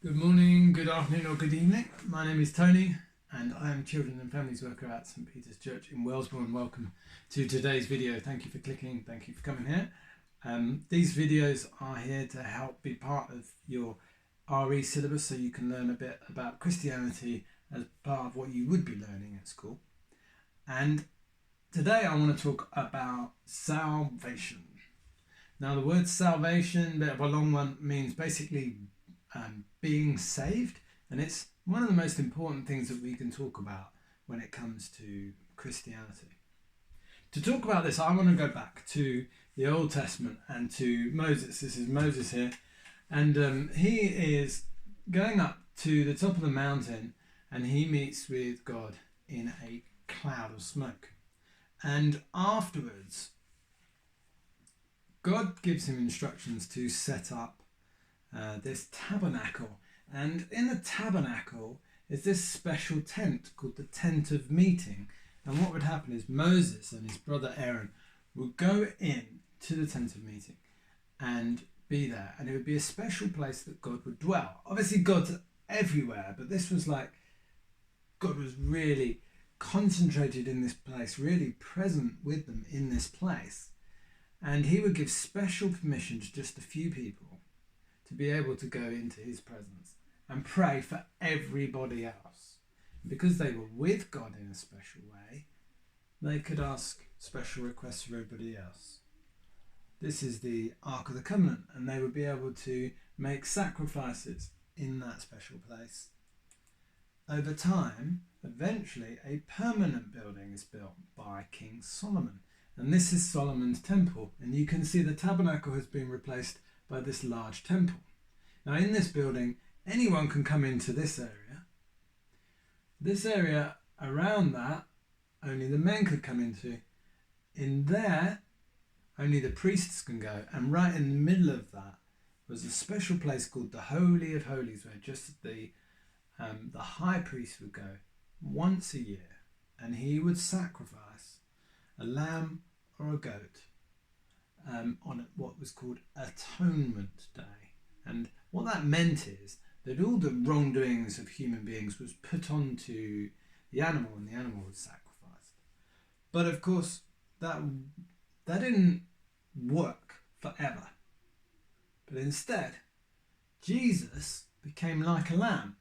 Good morning, good afternoon, or good evening. My name is Tony, and I am Children and Families Worker at St Peter's Church in Wellesbourne. Welcome to today's video. Thank you for clicking, thank you for coming here. These videos are here to help be part of your RE syllabus so you can learn a bit about Christianity as part of what you would be learning at school. And today I want to talk about salvation. Now, the word salvation, bit of a long one, means basically being saved, and it's one of the most important things that we can talk about when it comes to Christianity. To talk about this, I want to go back to the Old Testament and to Moses. This is Moses here, and he is going up to the top of the mountain, and he meets with God in a cloud of smoke. And afterwards, God gives him instructions to set up this tabernacle, and in the tabernacle is this special tent called the tent of meeting. And what would happen is Moses and his brother Aaron would go in to the tent of meeting and be there, and it would be a special place that God would dwell. Obviously God's everywhere, but this was like God was really concentrated in this place, really present with them in this place, and he would give special permission to just a few people to be able to go into his presence and pray for everybody else. Because they were with God in a special way, they could ask special requests for everybody else. This is the Ark of the Covenant, and they would be able to make sacrifices in that special place. Over time, eventually, a permanent building is built by King Solomon, and this is Solomon's temple, and you can see the tabernacle has been replaced by this large temple. Now, in this building, anyone can come into this area. This area around that, only the men could come into. In there, only the priests can go. And right in the middle of that was a special place called the Holy of Holies, where just the high priest would go once a year, and he would sacrifice a lamb or a goat on what was called Atonement Day. And what that meant is that all the wrongdoings of human beings was put onto the animal, and the animal was sacrificed. But of course, that didn't work forever. But instead, Jesus became like a lamb.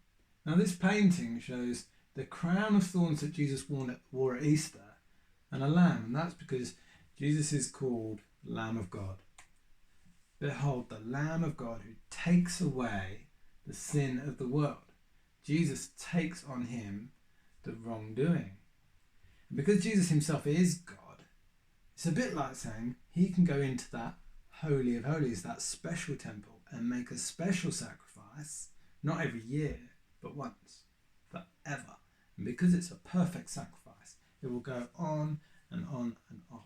Now, this painting shows the crown of thorns that Jesus wore at Easter and a lamb, and that's because Jesus is called Lamb of God. Behold, the Lamb of God who takes away the sin of the world. Jesus takes on him the wrongdoing. And because Jesus himself is God, it's a bit like saying he can go into that Holy of Holies, that special temple, and make a special sacrifice, not every year, but once, forever. And because it's a perfect sacrifice, it will go on and on and on.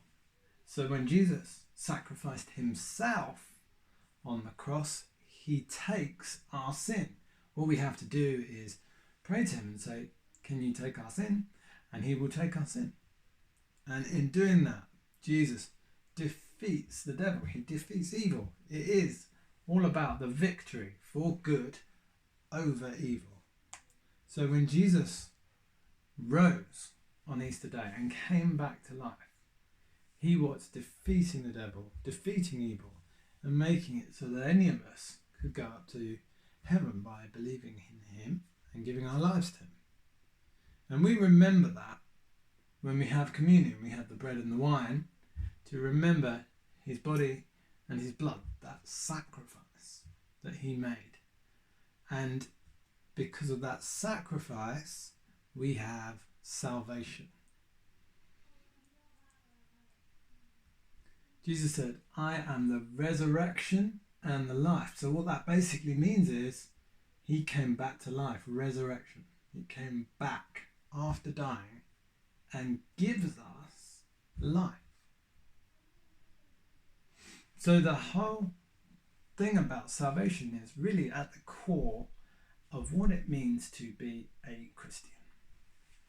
So when Jesus sacrificed himself on the cross, he takes our sin. All we have to do is pray to him and say, can you take our sin? And he will take our sin. And in doing that, Jesus defeats the devil. He defeats evil. It is all about the victory for good over evil. So when Jesus rose on Easter Day and came back to life, he was defeating the devil, defeating evil, and making it so that any of us could go up to heaven by believing in him and giving our lives to him. And we remember that when we have communion, we have the bread and the wine to remember his body and his blood, that sacrifice that he made. And because of that sacrifice, we have salvation. Jesus said, I am the resurrection and the life. So what that basically means is he came back to life, resurrection. He came back after dying and gives us life. So the whole thing about salvation is really at the core of what it means to be a Christian.